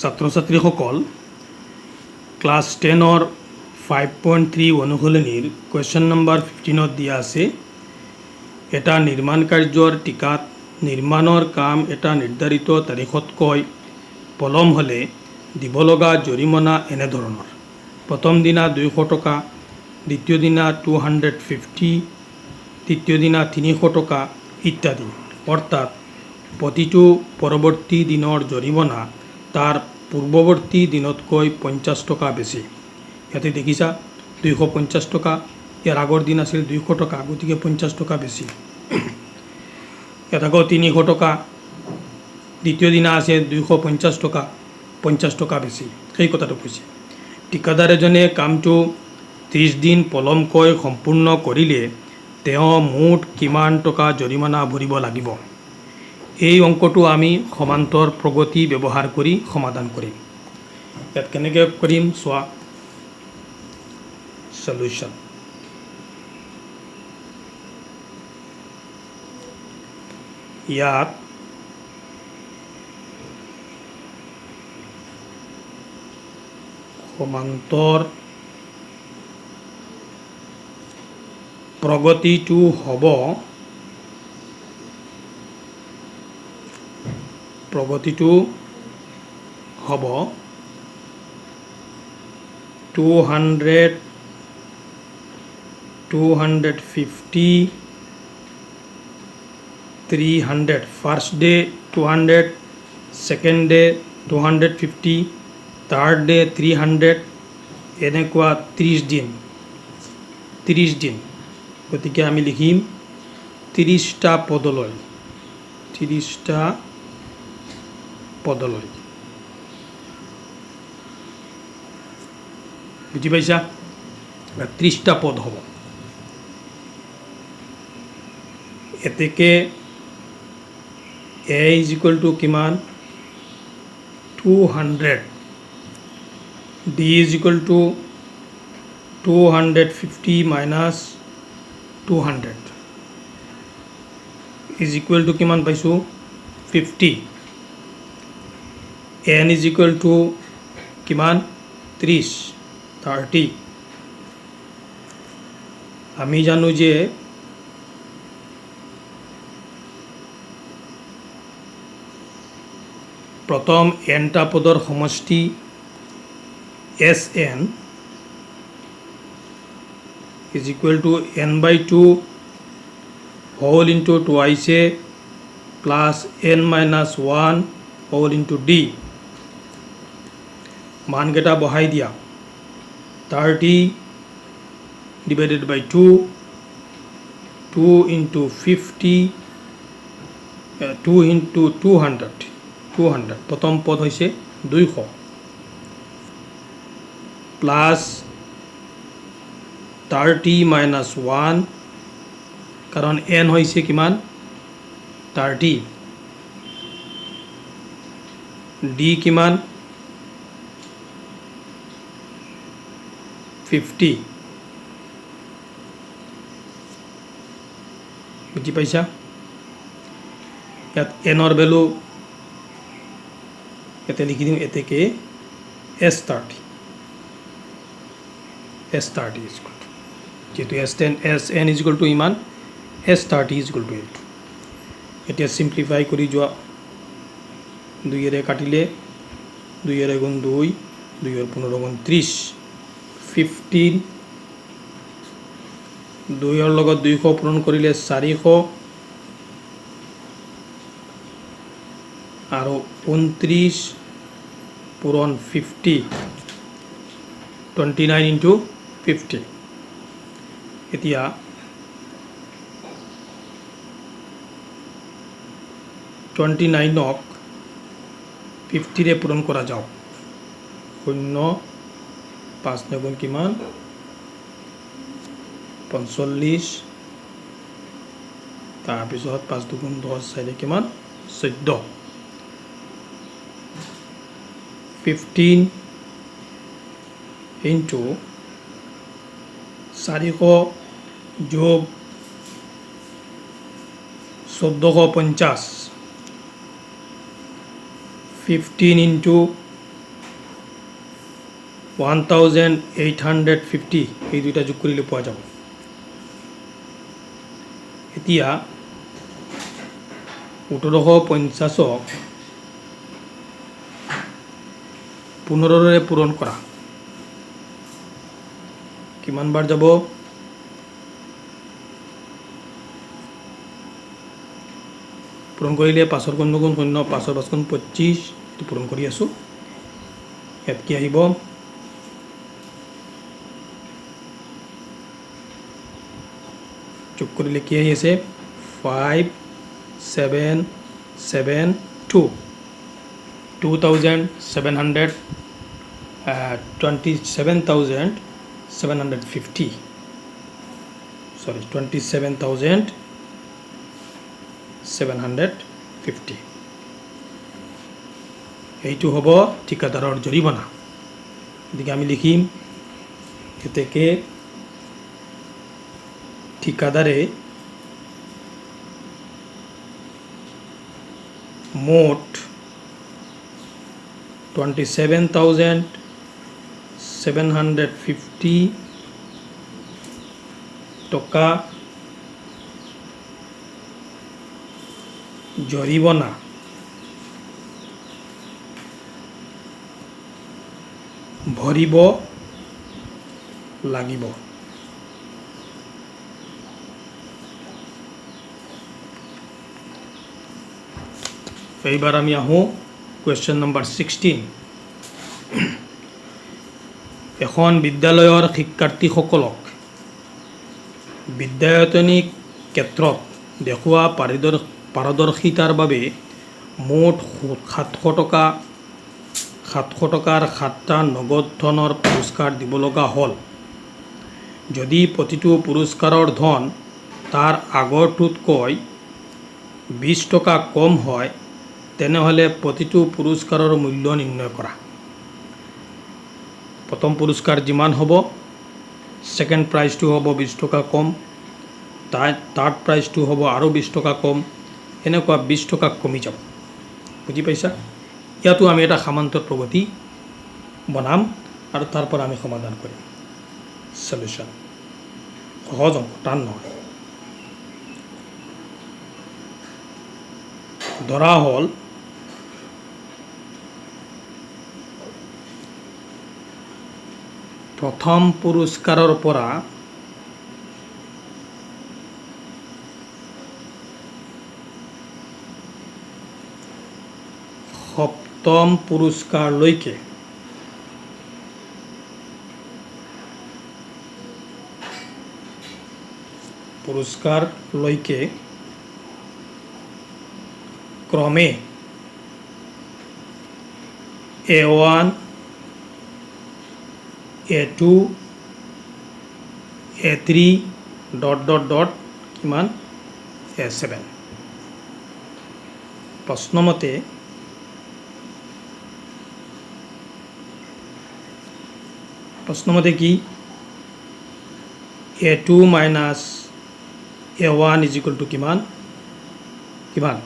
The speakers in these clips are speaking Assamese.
ছাত্ৰ ছাত্ৰীসকল ক্লাছ 10ৰ 5.3 অনুশীলনীৰ কুৱেশ্যন নম্বৰ 15ত দিয়া আছে এটা নিৰ্মাণ কাৰ্যৰ টিকাত নিৰ্মাণৰ কাম এটা নিৰ্ধাৰিত তাৰিখতকৈ পলম হ'লে দিব লগা জৰিমনা এনেধৰণৰ প্ৰথম দিনা 200 টকা দ্বিতীয় দিনা 250 তৃতীয় দিনা 300 টকা ইত্যাদি অৰ্থাৎ প্ৰতিটো পৰৱৰ্তী দিনৰ জৰিমনা তাৰ পূৰ্বৱৰ্তী দিনতকৈ 50 টকা বেছি ইয়াতে দেখিছা 250 টকা ইয়াৰ আগৰ দিন আছিল 200 টকা গতিকে 50 টকা বেছি ইয়াত আকৌ 300 টকা দ্বিতীয় দিনা আছে 250 টকা 50 টকা বেছি সেই কথাটো কৈছে ঠিকাদাৰ এজনে কামটো 30 দিন পলমকৈ সম্পূৰ্ণ কৰিলে তেওঁ মুঠ কিমান টকা জৰিমনা ভৰিব লাগিব এই অংকটো আমি সমান্তৰ প্ৰগতি ব্যৱহাৰ কৰি সমাধান কৰিম ইয়াত কেনেকৈ কৰিম চোৱা সলিউশন ইয়াত সমান্তৰ প্ৰগতিটো হ'ব 200 250 300 first day 200 second day 250 third day 300 এনেকুৱা 30 দিন গতিকে আমি লিখিম 30টা পদলৈ বুজি পাইছা 30টা পদ হ'ব এতেকে a is equal to কিমান 200 d is equal to 250 minus 200 is equal to কিমান পাইছো 50 n is equal to কিমান 30 আমি জানো যে প্ৰথম nটা পদৰ সমষ্টি Sn is equal to n by 2 whole into twice a plus n minus 1 whole into d মানকেইটা বহাই দিয়া 30 divided by 2 into 50 2 into 200 প্ৰথম পদ হৈছে 200 প্লাছ 30 minus 1 কাৰণ n হৈছে কিমান 30 d কিমান 50 বুজি পাইছা ইয়াত nৰ ভ্যালু এতে লিখি দিম এতেকে S30 is equal to যেহেতু Sn is equal to ইমান S30 is equal to 8 এতিয়া সিম্পলিফাই কৰি যোৱা 2 এৰে কাটিলে 2 এৰে গুণ 2 2 এৰ 15 গুণ 30 15 2 এৰ লগত 200 পূৰণ কৰিলে 400 আৰু 29 পূৰণ 50 29 into 50 এতিয়া 29ক 50 ৰে পূৰণ কৰা যাওক 0 5 গুণ কিমান 45 তাৰপিছত 5 দুগুণ 10 4 কিমান 14 15 into 400 যোগ 1450 15 into 1850 এই দুইটা যোগ কৰিলে পোৱা যাব। এতিয়া 1850ক 15ৰে পূৰণ কৰা, কিমান বাৰ যাব? পূৰণ কৰিলে 5ৰ গুণ 2 গুণ 0, 5ৰ 5 গুণ 25, এইটো পূৰণ কৰি আছোঁ। ইয়াত কি আহিব? যোগ কৰিলে কি আহি আছে? 5772, 27,750, sorry 27,750, এইটো হ'ব ঠিকাদাৰৰ জৰিমনা। গতিকে আমি লিখিম এতেকে ঠিকাদাৰে মোট 27,750 টকা জৰিমানা ভৰিব লাগিব। এইবাৰ আমি আহোঁ কুৱেশ্যন নম্বৰ 16। এখন বিদ্যালয়ৰ শিক্ষাৰ্থীসকলক বিদ্যায়তনিক ক্ষেত্ৰত দেখুওৱা পাৰদৰ্শিতাৰ বাবে মুঠ 700 টকাৰ 7টা নগদ ধনৰ পুৰস্কাৰ দিব লগা হ'ল। যদি প্ৰতিটো পুৰস্কাৰৰ ধন তাৰ আগৰটোতকৈ 20 টকা কম হয়, তেনেহ'লে প্ৰতিটো পুৰস্কাৰৰ মূল্য নিৰ্ণয় কৰা। প্ৰথম পুৰস্কাৰ যিমান হ'ব, ছেকেণ্ড প্ৰাইজটো হ'ব 20 টকা কম, থাৰ্ড প্ৰাইজটো হ'ব আৰু 20 টকা কম, এনেকুৱা 20 টকা কমি যাব। বুজি পাইছা? ইয়াতো আমি এটা সামান্তৰ প্ৰগতি বনাম আৰু তাৰ পৰা আমি সমাধান কৰিম। সলিউশ্যন সহজ অংক, টান নহয়। ধৰা হ'ল প্ৰথম পুৰস্কাৰৰ পৰা সপ্তম পুৰস্কাৰলৈকে ক্ৰমে A1, A2, A3 ... কিমান? A7। প্ৰশ্নমতে কি? A2 minus A1 is equal to কিমান? -20।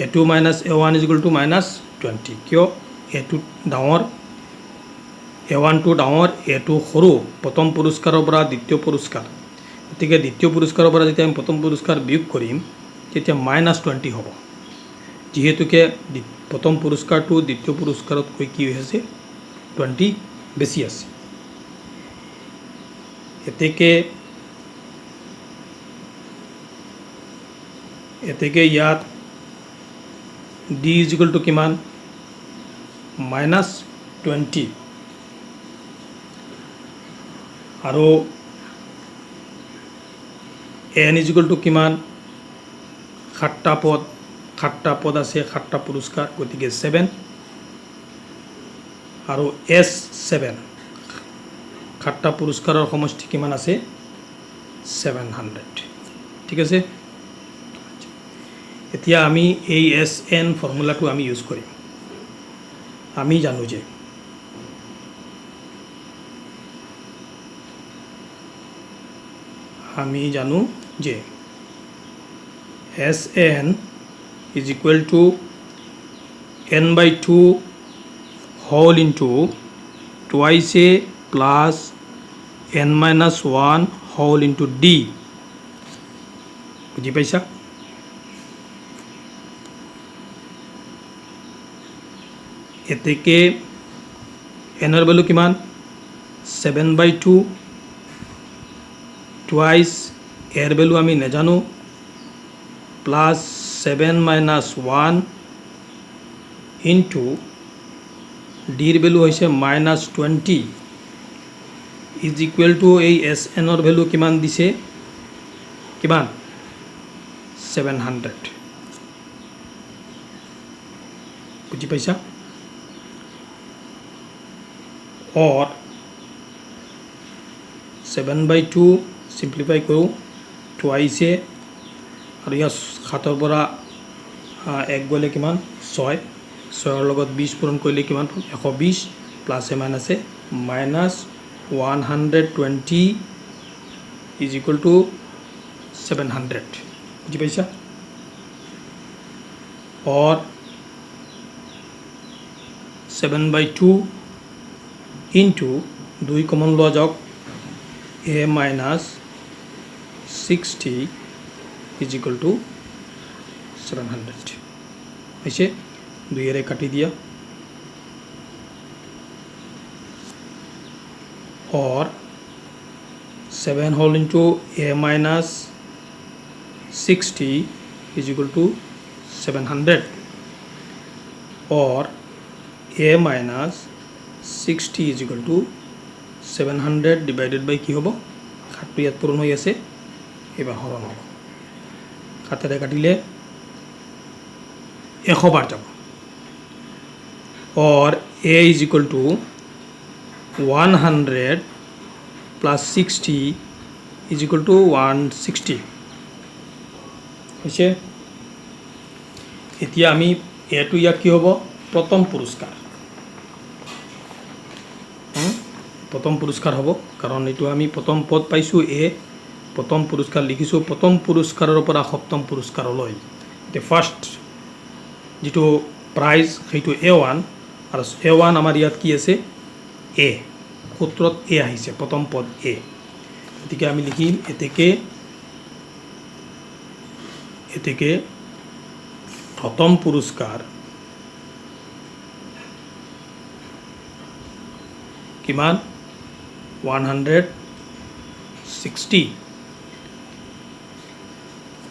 A2 minus A1 is equal to -20। কিয়? A2 ডাঙৰ, A1 টো ডাঙৰ, A2 সৰু। প্ৰথম পুৰস্কাৰৰ পৰা দ্বিতীয় পুৰস্কাৰ, গতিকে দ্বিতীয় পুৰস্কাৰৰ পৰা যেতিয়া আমি প্ৰথম পুৰস্কাৰ বিয়োগ কৰিম, তেতিয়া -20 হ'ব। যিহেতুকে প্ৰথম পুৰস্কাৰটো দ্বিতীয় পুৰস্কাৰতকৈ কি হৈ আছে? 20 বেছি আছে। এতেকে ইয়াত D is equal to কিমান? -20। আৰু N is equal to কিমান? 7টা পদ আছে, 7টা পুৰস্কাৰ, গতিকে 7। আৰু S7 7টা পুৰস্কাৰৰ সমষ্টি কিমান আছে? 700। ঠিক আছে? এতিয়া আমি এই SN ফৰ্মুলাটো আমি ইউজ কৰিম। আমি জানো যে Sn is equal to n/2 whole into twice a plus n-1 whole into d বুজি পাইছা এতেকে n এর ভ্যালু কিমান 7/2 টুৱাইস এর ভ্যালু আমি নাজানো প্লাস 7 - 1 ইনটু ডির ভ্যালু হইছে -20 ইজ ইকুয়াল টু এই Sn এর ভ্যালু কিমান দিছে কিমান 700 বুঝি পাইছা और 7/2 সিম্পলিফাই কৰো টুৱাইছে আৰু ইয়াৰ খাতৰ পৰা এক গলে কিমান 6 6 লগত 20 পূৰণ কৰিলে কিমান 120 প্লাস এ মাইনাসে -120 ইজ ইকুয়াল টু 700 বুঝি পাইছা और 7/2 into 2 কমন লওয়া যাওক a minus 60 is equal to 700 ऐसे 2 এর কাটি দিয়া और 7 whole into a minus 60 is equal to 700 और a minus 60 is equal to 700 divided by কি হ'ব খাটটো ইয়াত পূৰণ হৈ আছে এবাৰ হৰণ হ'ব খাতেৰে কাটিলে 100 বাৰ যাব और a is equal to 100 plus 60 is equal to 160 হৈছে এতিয়া আমি এটো ইয়াত কি হ'ব প্ৰথম পুৰস্কাৰ হ'ব কাৰণ এটো আমি প্ৰথম পদ পাইছো এ প্ৰথম পুৰস্কাৰ লিখিছো প্ৰথম পুৰস্কাৰৰ পৰা সপ্তম পুৰস্কাৰলৈ তে ফাৰ্স্ট যেটো প্ৰাইজ সেইটো A1 আৰু A1 আমাৰ ইয়াত কি আছে এ সূত্ৰত এ আহিছে প্ৰথম পদ এ গতিকে আমি লিখিম এতেকে প্ৰথম পুৰস্কাৰ কিমান 160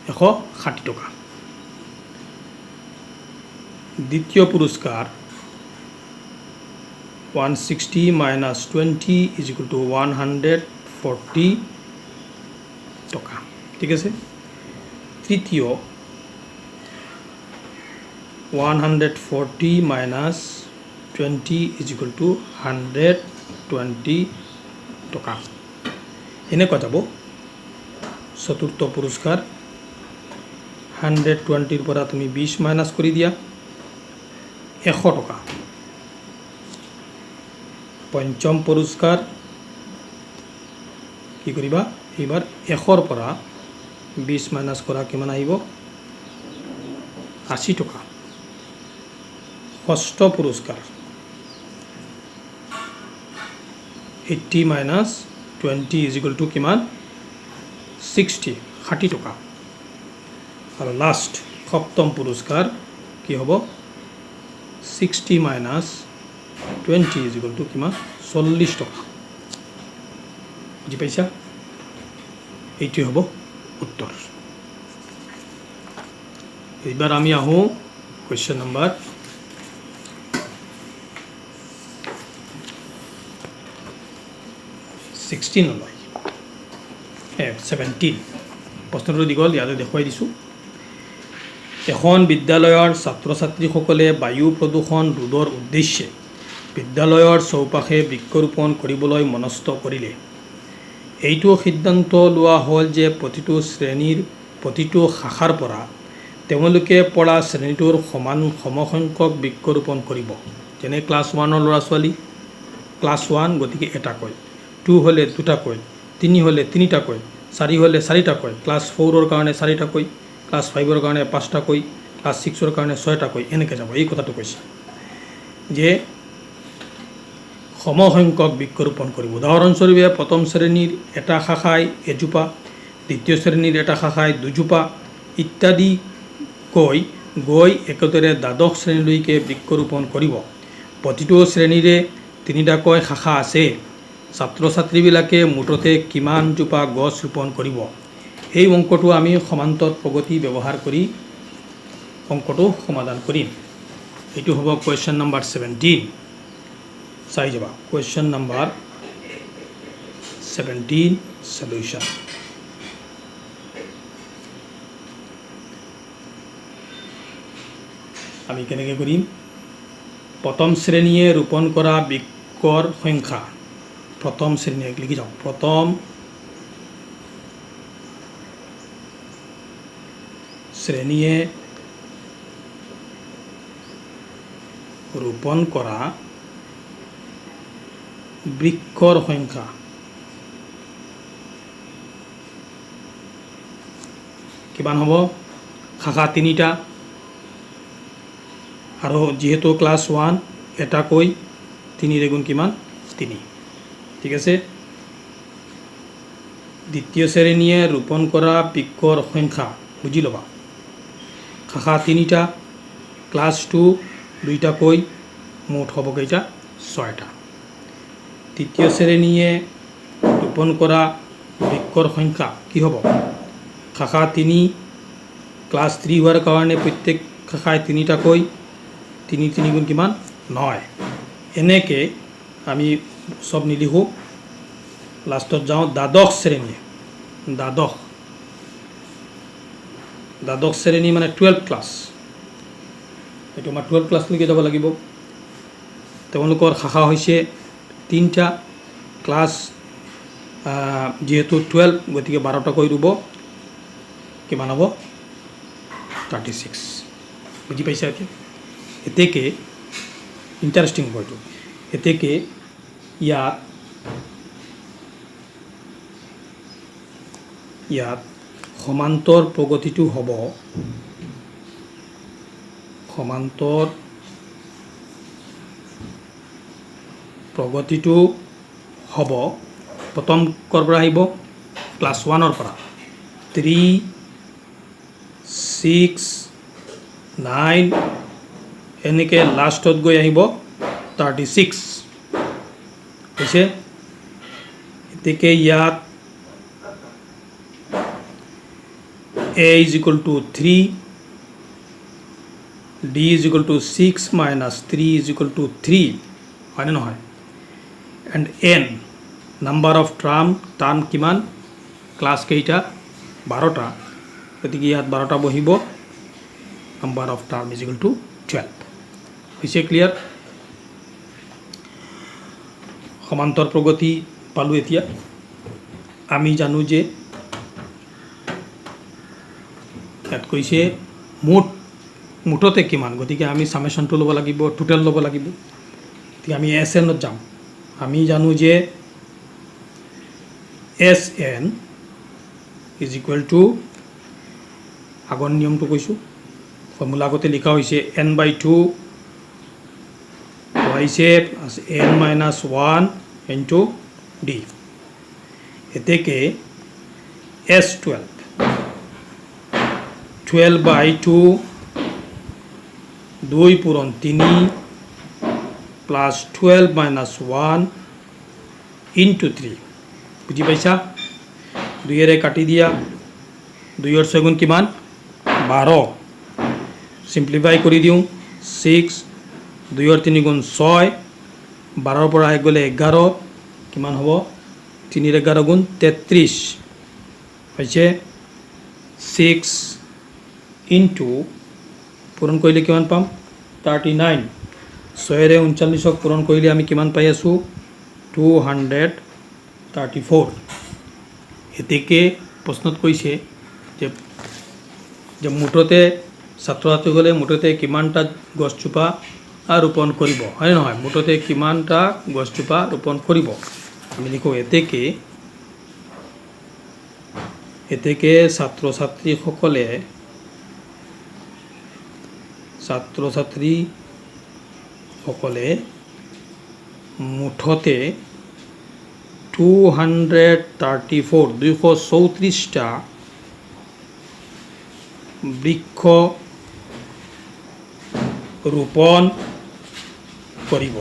160 টকা দ্বিতীয় পুরস্কার 160 minus 20 is equal to 140 টাকা ঠিক আছে তৃতীয় 140 minus 20 is equal to 120 টাকা এনেকুৱা যাব চতুৰ্থ পুৰস্কাৰ 120 পৰা তুমি 20 মাইনাস কৰি দিয়া 100 টাকা পঞ্চম পুৰস্কাৰ কি কৰিবা এবাৰ 100 পৰা 20 মাইনাস কৰা কিমান আহিব 80 টাকা ষষ্ঠ পুৰস্কাৰ 80 minus 20 is equal to কিমান 60 60 টাকা আৰু লাস্ট সপ্তম পুৰস্কাৰ কি হ'ব 60 minus 20 is equal to কিমান 40 টাকা বুজি পাইছা এইটো হ'ব উত্তৰ এইবাৰ আমি আহো কোৱেশ্চন নম্বৰ 16 লয় 17 প্ৰশ্নটো দীঘল ইয়াতে দেখুৱাই দিছোঁ এখন বিদ্যালয়ৰ ছাত্ৰ ছাত্ৰীসকলে বায়ু প্ৰদূষণ ৰোধৰ উদ্দেশ্যে বিদ্যালয়ৰ চৌপাশে বৃক্ষৰোপণ কৰিবলৈ মনস্থ কৰিলে এইটো সিদ্ধান্ত লোৱা হ'ল যে প্ৰতিটো শ্ৰেণীৰ প্ৰতিটো শাখাৰ পৰা তেওঁলোকে পঢ়া শ্ৰেণীটোৰ সমসংখ্যক বৃক্ষৰোপণ কৰিব যেনে ক্লাছ 1ৰ ল'ৰা ছোৱালী ক্লাছ 1 গতিকে এটাকৈ 2 হলে দুটাকৈ 3 হলে তিনিটাকৈ 4 হলে চাৰিটাকৈ ক্লাছ 4ৰ কাৰণে চাৰিটাকৈ ক্লাছ 5ৰ কাৰণে 5টাকৈ, ক্লাছ 6ৰ কাৰণে 6টাকৈ, এনেকৈ যাব। এই কথাটো কৈছে যে সমসংখ্যক বৃক্ষ ৰোপণ কৰিব। উদাহৰণস্বৰূপে প্ৰথম শ্ৰেণীৰ এটা শাখাই এজোপা, দ্বিতীয় শ্ৰেণীৰ এটা শাখাই দুজোপা ইত্যাদি কৈ গৈ একেদৰে দ্বাদশ শ্ৰেণীলৈকে বৃক্ষ ৰোপণ কৰিব। প্ৰতিটো শ্ৰেণীৰে 3টাকৈ শাখা আছে। ছাত্ৰ ছাত্ৰীবিলাকে মুঠতে কিমানজোপা গছ ৰোপণ কৰিব? এই অংকটো আমি সমান্তৰ প্ৰগতি ব্যৱহাৰ কৰি অংকটো সমাধান কৰিম। এইটো হ'ব কুৱেশ্যন নম্বৰ 17। চাই যাবা, কুৱেশ্যন নম্বৰ 17 সলিউশ্যন। আমি কেনেকৈ কৰিম? প্ৰথম শ্ৰেণীয়ে ৰোপণ কৰা বৃক্ষৰ সংখ্যা, প্ৰথম শ্ৰেণীয়ে লিখি যাওঁ, প্ৰথম শ্ৰেণীয়ে ৰোপণ কৰা বৃক্ষৰ সংখ্যা কিমান হ'ব? শাখা 3টা আৰু যেহেতু ক্লাছ 1 এটাকৈ, 3 গুণ কিমান? 3। ঠিক আছে। দ্বিতীয় শ্ৰেণীয়ে ৰোপণ কৰা বৃক্ষৰ সংখ্যা বুজি ল'বা। শাখা 3টা, ক্লাছ 2 2টাকৈ, মুঠ হ'ব কেইটা? 6টা। তৃতীয় শ্ৰেণীয়ে ৰোপণ কৰা বৃক্ষৰ সংখ্যা কি হ'ব? শাখা 3, ক্লাছ 3 হোৱাৰ কাৰণে প্ৰত্যেক শাখাই 3টাকৈ, 3 গুণ কিমান? 9। এনেকৈ আমি চব নিলিখোঁ, লাষ্টত যাওঁ দ্বাদশ শ্ৰেণী। দ্বাদশ শ্ৰেণী মানে 12 ক্লাছ। এইটো আমাৰ 12 ক্লাছলৈকে যাব লাগিব। তেওঁলোকৰ শাখা হৈছে 3টা, ক্লাছ যিহেতু 12 গতিকে 12টাকৈ ৰুব, কিমান হ'ব? 36। বুজি পাইছা? এতেকে ইণ্টাৰেষ্টিং হয়তো। এতেকে ইয়াত সমান্তৰ প্ৰগতিটো হ'ব, সমান্তৰ প্ৰগতিটো হ'ব প্ৰথম ক'ৰ পৰা আহিব? ক্লাছ 1ৰ পৰা। 3, 6, 9 এনেকৈ লাষ্টত গৈ আহিব 36 হৈছে। এতেকে ইয়াত a is equal to 3, d is equal to 6 minus 3 is equal to 3, হয়নে নহয়? and n number of term কিমান? ক্লাছ কেইটা? 12টা। গতিকে ইয়াত 12টা বহিব। Number of term is equal to 12। হৈছে ক্লিয়াৰ? সমান্তৰ প্ৰগতি পালোঁ। এতিয়া আমি জানো যে ইয়াত কৈছে মুঠতে কিমান, গতিকে আমি সামেশ্যনটো ল'ব লাগিব, টোটেল ল'ব লাগিব। গতিকে আমি SN ত যাম। আমি জানো যে SN ইজ ইকুৱেল টু, আগৰ নিয়মটো কৈছোঁ, ফৰ্মুলা আগতে লিখা হৈছে n/2 y/n - 1 ইনটু d। এতেকে S12 12/2 2 পূৰণ 3 প্লাছ 12 - 1 ইনটু 3। বুজি পাইছা? 2ৰে কাটি দিয়া, 2ৰ 6 গুণ কিমান? 12। চিম্প্লিফাই কৰি দিওঁ, 6, 2ৰ 3 গুণ 6, 12ৰ পৰা আহি গ'লে 11, কিমান হ'ব? 3ৰ 11 গুণ 33 হৈছে 6 ইনটু, পূৰণ কৰিলে কিমান পাম? 39। 6ৰে 39ক পূৰণ কৰিলে আমি কিমান পাই আছোঁ? 234। এতেকে প্ৰশ্নত কৈছে যে মুঠতে ছাত্ৰ ছাত্ৰীসকলে মুঠতে কিমানটা গছজোপা ৰোপণ কৰিব, হয়নে নহয়? মুঠতে কিমানটা গছজোপা ৰোপণ কৰিব। আমি লিখোঁ এতেকে ছাত্ৰ ছাত্ৰীসকলে ছাত্ৰ ছাত্ৰীসকলে মুঠতে 234টা বৃক্ষ ৰোপণ কৰিব।